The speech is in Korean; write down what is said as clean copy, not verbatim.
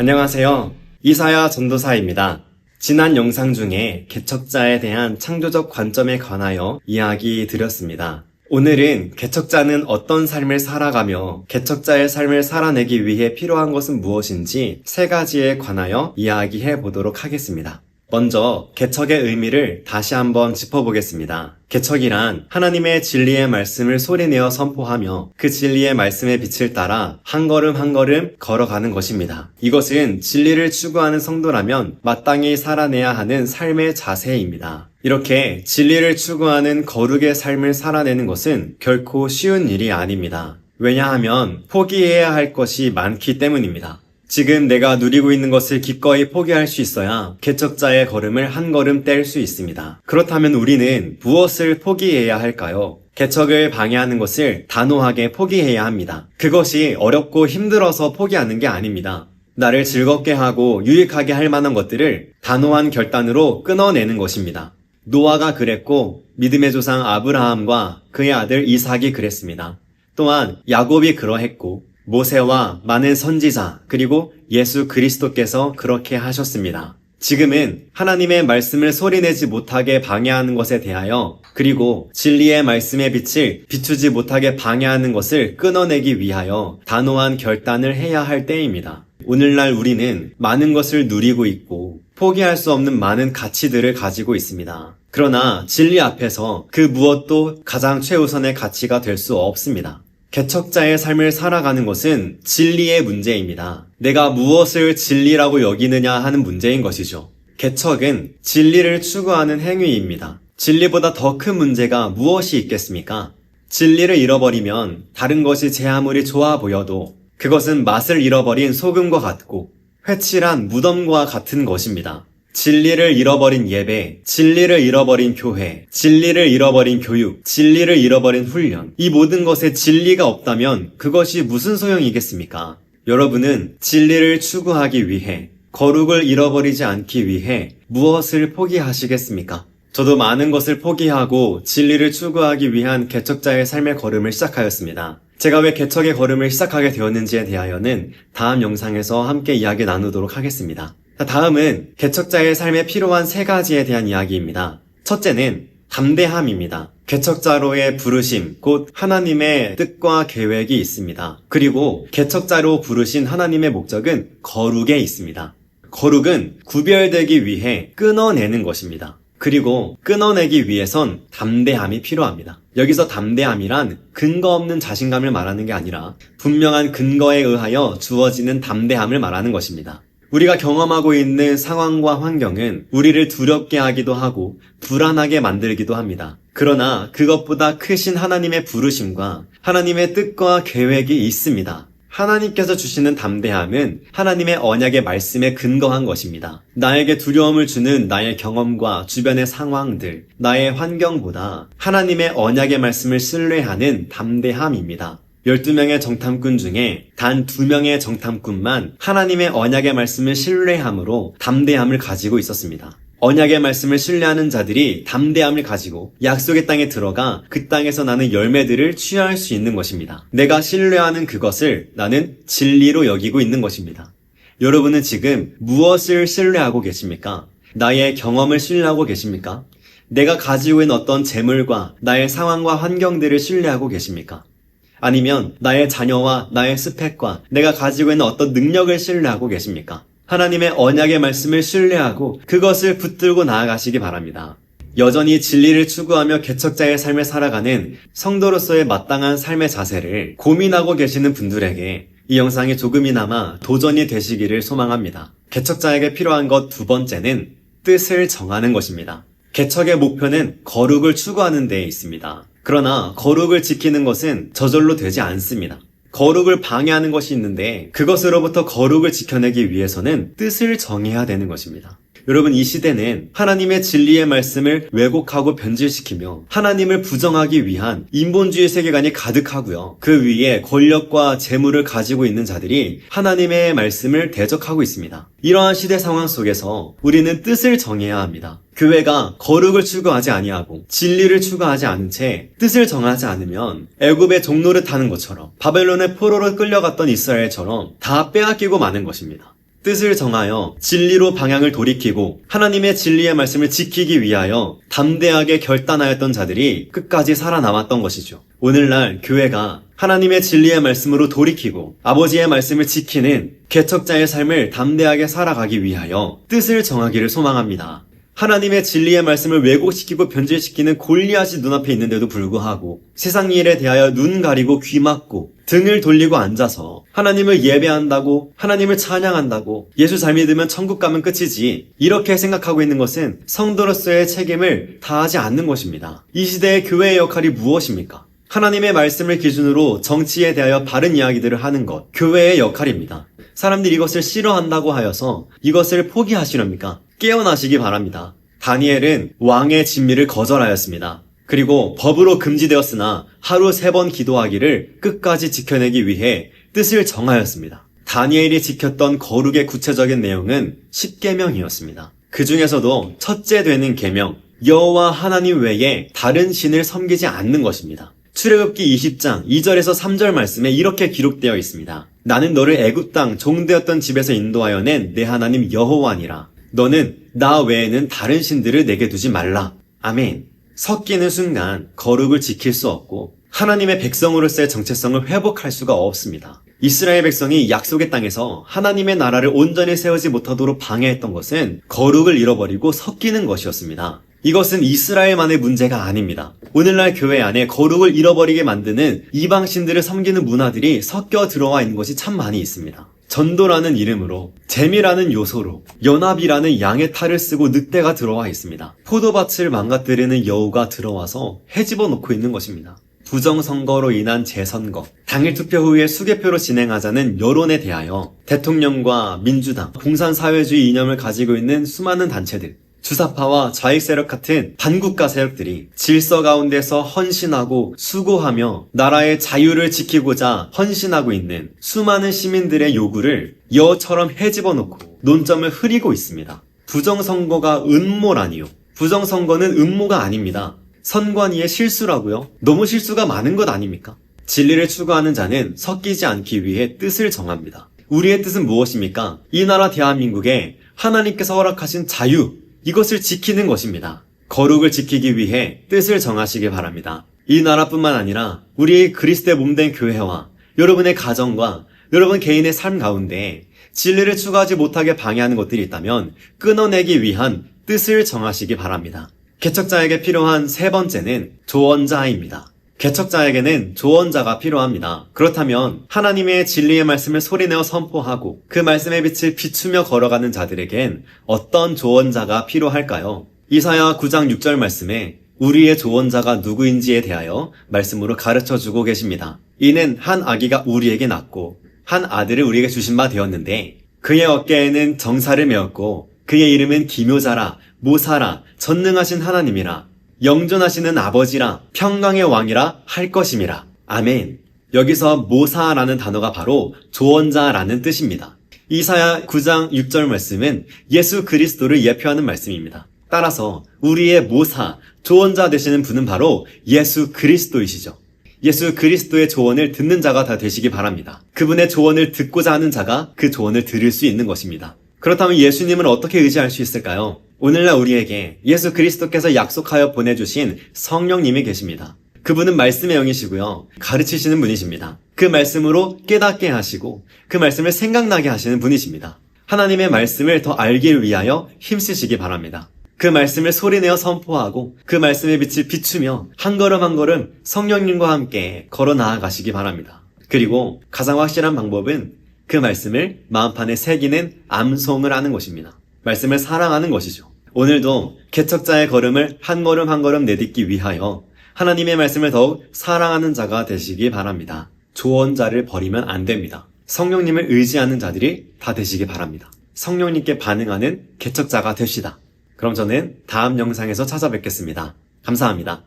안녕하세요. 이사야 전도사입니다. 지난 영상 중에 개척자에 대한 창조적 관점에 관하여 이야기 드렸습니다. 오늘은 개척자는 어떤 삶을 살아가며 개척자의 삶을 살아내기 위해 필요한 것은 무엇인지 세 가지에 관하여 이야기해 보도록 하겠습니다. 먼저 개척의 의미를 다시 한번 짚어보겠습니다. 개척이란 하나님의 진리의 말씀을 소리내어 선포하며 그 진리의 말씀의 빛을 따라 한 걸음 한 걸음 걸어가는 것입니다. 이것은 진리를 추구하는 성도라면 마땅히 살아내야 하는 삶의 자세입니다. 이렇게 진리를 추구하는 거룩의 삶을 살아내는 것은 결코 쉬운 일이 아닙니다. 왜냐하면 포기해야 할 것이 많기 때문입니다. 지금 내가 누리고 있는 것을 기꺼이 포기할 수 있어야 개척자의 걸음을 한 걸음 뗄 수 있습니다. 그렇다면 우리는 무엇을 포기해야 할까요? 개척을 방해하는 것을 단호하게 포기해야 합니다. 그것이 어렵고 힘들어서 포기하는 게 아닙니다. 나를 즐겁게 하고 유익하게 할 만한 것들을 단호한 결단으로 끊어내는 것입니다. 노아가 그랬고 믿음의 조상 아브라함과 그의 아들 이삭이 그랬습니다. 또한 야곱이 그러했고 모세와 많은 선지자 그리고 예수 그리스도께서 그렇게 하셨습니다. 지금은 하나님의 말씀을 소리내지 못하게 방해하는 것에 대하여 그리고 진리의 말씀의 빛을 비추지 못하게 방해하는 것을 끊어내기 위하여 단호한 결단을 해야 할 때입니다. 오늘날 우리는 많은 것을 누리고 있고 포기할 수 없는 많은 가치들을 가지고 있습니다. 그러나 진리 앞에서 그 무엇도 가장 최우선의 가치가 될 수 없습니다. 개척자의 삶을 살아가는 것은 진리의 문제입니다. 내가 무엇을 진리라고 여기느냐 하는 문제인 것이죠. 개척은 진리를 추구하는 행위입니다. 진리보다 더 큰 문제가 무엇이 있겠습니까? 진리를 잃어버리면 다른 것이 제 아무리 좋아 보여도 그것은 맛을 잃어버린 소금과 같고 회칠한 무덤과 같은 것입니다. 진리를 잃어버린 예배, 진리를 잃어버린 교회, 진리를 잃어버린 교육, 진리를 잃어버린 훈련, 이 모든 것에 진리가 없다면 그것이 무슨 소용이겠습니까? 여러분은 진리를 추구하기 위해, 거룩을 잃어버리지 않기 위해 무엇을 포기하시겠습니까? 저도 많은 것을 포기하고 진리를 추구하기 위한 개척자의 삶의 걸음을 시작하였습니다. 제가 왜 개척의 걸음을 시작하게 되었는지에 대하여는 다음 영상에서 함께 이야기 나누도록 하겠습니다. 다음은 개척자의 삶에 필요한 세 가지에 대한 이야기입니다. 첫째는 담대함입니다. 개척자로의 부르심, 곧 하나님의 뜻과 계획이 있습니다. 그리고 개척자로 부르신 하나님의 목적은 거룩에 있습니다. 거룩은 구별되기 위해 끊어내는 것입니다. 그리고 끊어내기 위해선 담대함이 필요합니다. 여기서 담대함이란 근거 없는 자신감을 말하는 게 아니라 분명한 근거에 의하여 주어지는 담대함을 말하는 것입니다. 우리가 경험하고 있는 상황과 환경은 우리를 두렵게 하기도 하고 불안하게 만들기도 합니다. 그러나 그것보다 크신 하나님의 부르심과 하나님의 뜻과 계획이 있습니다. 하나님께서 주시는 담대함은 하나님의 언약의 말씀에 근거한 것입니다. 나에게 두려움을 주는 나의 경험과 주변의 상황들, 나의 환경보다 하나님의 언약의 말씀을 신뢰하는 담대함입니다. 12명의 정탐꾼 중에 단 2명의 정탐꾼만 하나님의 언약의 말씀을 신뢰함으로 담대함을 가지고 있었습니다. 언약의 말씀을 신뢰하는 자들이 담대함을 가지고 약속의 땅에 들어가 그 땅에서 나는 열매들을 취할 수 있는 것입니다. 내가 신뢰하는 그것을 나는 진리로 여기고 있는 것입니다. 여러분은 지금 무엇을 신뢰하고 계십니까? 나의 경험을 신뢰하고 계십니까? 내가 가지고 있는 어떤 재물과 나의 상황과 환경들을 신뢰하고 계십니까? 아니면 나의 자녀와 나의 스펙과 내가 가지고 있는 어떤 능력을 신뢰하고 계십니까? 하나님의 언약의 말씀을 신뢰하고 그것을 붙들고 나아가시기 바랍니다. 여전히 진리를 추구하며 개척자의 삶을 살아가는 성도로서의 마땅한 삶의 자세를 고민하고 계시는 분들에게 이 영상이 조금이나마 도전이 되시기를 소망합니다. 개척자에게 필요한 것 두 번째는 뜻을 정하는 것입니다. 개척의 목표는 거룩을 추구하는 데에 있습니다. 그러나 거룩을 지키는 것은 저절로 되지 않습니다. 거룩을 방해하는 것이 있는데 그것으로부터 거룩을 지켜내기 위해서는 뜻을 정해야 되는 것입니다. 여러분, 이 시대는 하나님의 진리의 말씀을 왜곡하고 변질시키며 하나님을 부정하기 위한 인본주의 세계관이 가득하고요. 그 위에 권력과 재물을 가지고 있는 자들이 하나님의 말씀을 대적하고 있습니다. 이러한 시대 상황 속에서 우리는 뜻을 정해야 합니다. 교회가 거룩을 추구하지 아니하고 진리를 추구하지 않은 채 뜻을 정하지 않으면 애굽의 종노릇하는 것처럼 바벨론의 포로로 끌려갔던 이스라엘처럼 다 빼앗기고 마는 것입니다. 뜻을 정하여 진리로 방향을 돌이키고 하나님의 진리의 말씀을 지키기 위하여 담대하게 결단하였던 자들이 끝까지 살아남았던 것이죠. 오늘날 교회가 하나님의 진리의 말씀으로 돌이키고 아버지의 말씀을 지키는 개척자의 삶을 담대하게 살아가기 위하여 뜻을 정하기를 소망합니다. 하나님의 진리의 말씀을 왜곡시키고 변질시키는 골리앗이 눈앞에 있는데도 불구하고 세상 일에 대하여 눈 가리고 귀 막고 등을 돌리고 앉아서 하나님을 예배한다고, 하나님을 찬양한다고, 예수 잘 믿으면 천국 가면 끝이지, 이렇게 생각하고 있는 것은 성도로서의 책임을 다하지 않는 것입니다. 이 시대의 교회의 역할이 무엇입니까? 하나님의 말씀을 기준으로 정치에 대하여 바른 이야기들을 하는 것, 교회의 역할입니다. 사람들이 이것을 싫어한다고 하여서 이것을 포기하시렵니까? 깨어나시기 바랍니다. 다니엘은 왕의 진미를 거절하였습니다. 그리고 법으로 금지되었으나 하루 3번 기도하기를 끝까지 지켜내기 위해 뜻을 정하였습니다. 다니엘이 지켰던 거룩의 구체적인 내용은 10계명이었습니다. 그 중에서도 첫째 되는 계명, 여호와 하나님 외에 다른 신을 섬기지 않는 것입니다. 출애굽기 20장 2절에서 3절 말씀에 이렇게 기록되어 있습니다. 나는 너를 애굽 땅 종되었던 집에서 인도하여 낸 내 하나님 여호와니라. 너는 나 외에는 다른 신들을 내게 두지 말라. 아멘. 섞이는 순간 거룩을 지킬 수 없고 하나님의 백성으로서의 정체성을 회복할 수가 없습니다. 이스라엘 백성이 약속의 땅에서 하나님의 나라를 온전히 세우지 못하도록 방해했던 것은 거룩을 잃어버리고 섞이는 것이었습니다. 이것은 이스라엘만의 문제가 아닙니다. 오늘날 교회 안에 거룩을 잃어버리게 만드는 이방신들을 섬기는 문화들이 섞여 들어와 있는 것이 참 많이 있습니다. 전도라는 이름으로, 재미라는 요소로, 연합이라는 양의 탈을 쓰고 늑대가 들어와 있습니다. 포도밭을 망가뜨리는 여우가 들어와서 헤집어 놓고 있는 것입니다. 부정선거로 인한 재선거, 당일 투표 후에 수개표로 진행하자는 여론에 대하여 대통령과 민주당, 공산사회주의 이념을 가지고 있는 수많은 단체들, 주사파와 좌익 세력 같은 반국가 세력들이 질서 가운데서 헌신하고 수고하며 나라의 자유를 지키고자 헌신하고 있는 수많은 시민들의 요구를 여처럼 헤집어 놓고 논점을 흐리고 있습니다. 부정선거가 음모라니요. 부정선거는 음모가 아닙니다. 선관위의 실수라고요? 너무 실수가 많은 것 아닙니까? 진리를 추구하는 자는 섞이지 않기 위해 뜻을 정합니다. 우리의 뜻은 무엇입니까? 이 나라 대한민국에 하나님께서 허락하신 자유, 이것을 지키는 것입니다. 거룩을 지키기 위해 뜻을 정하시기 바랍니다. 이 나라뿐만 아니라 우리 그리스도의 몸된 교회와 여러분의 가정과 여러분 개인의 삶 가운데 진리를 추구하지 못하게 방해하는 것들이 있다면 끊어내기 위한 뜻을 정하시기 바랍니다. 개척자에게 필요한 3번째는 조언자입니다. 개척자에게는 조언자가 필요합니다. 그렇다면 하나님의 진리의 말씀을 소리내어 선포하고 그 말씀의 빛을 비추며 걸어가는 자들에겐 어떤 조언자가 필요할까요? 이사야 9장 6절 말씀에 우리의 조언자가 누구인지에 대하여 말씀으로 가르쳐주고 계십니다. 이는 한 아기가 우리에게 낳고 한 아들을 우리에게 주신 바 되었는데 그의 어깨에는 정사를 메었고 그의 이름은 기묘자라 모사라 전능하신 하나님이라 영존하시는 아버지라 평강의 왕이라 할 것임이라. 아멘. 여기서 모사라는 단어가 바로 조언자라는 뜻입니다. 이사야 9장 6절 말씀은 예수 그리스도를 예표하는 말씀입니다. 따라서 우리의 모사, 조언자 되시는 분은 바로 예수 그리스도이시죠. 예수 그리스도의 조언을 듣는 자가 다 되시기 바랍니다. 그분의 조언을 듣고자 하는 자가 그 조언을 들을 수 있는 것입니다. 그렇다면 예수님을 어떻게 의지할 수 있을까요? 오늘날 우리에게 예수 그리스도께서 약속하여 보내주신 성령님이 계십니다. 그분은 말씀의 영이시고요. 가르치시는 분이십니다. 그 말씀으로 깨닫게 하시고 그 말씀을 생각나게 하시는 분이십니다. 하나님의 말씀을 더 알기 위하여 힘쓰시기 바랍니다. 그 말씀을 소리내어 선포하고 그 말씀의 빛을 비추며 한 걸음 한 걸음 성령님과 함께 걸어 나아가시기 바랍니다. 그리고 가장 확실한 방법은 그 말씀을 마음판에 새기는 암송을 하는 것입니다. 말씀을 사랑하는 것이죠. 오늘도 개척자의 걸음을 한 걸음 한 걸음 내딛기 위하여 하나님의 말씀을 더욱 사랑하는 자가 되시기 바랍니다. 조언자를 버리면 안 됩니다. 성령님을 의지하는 자들이 다 되시기 바랍니다. 성령님께 반응하는 개척자가 되시다. 그럼 저는 다음 영상에서 찾아뵙겠습니다. 감사합니다.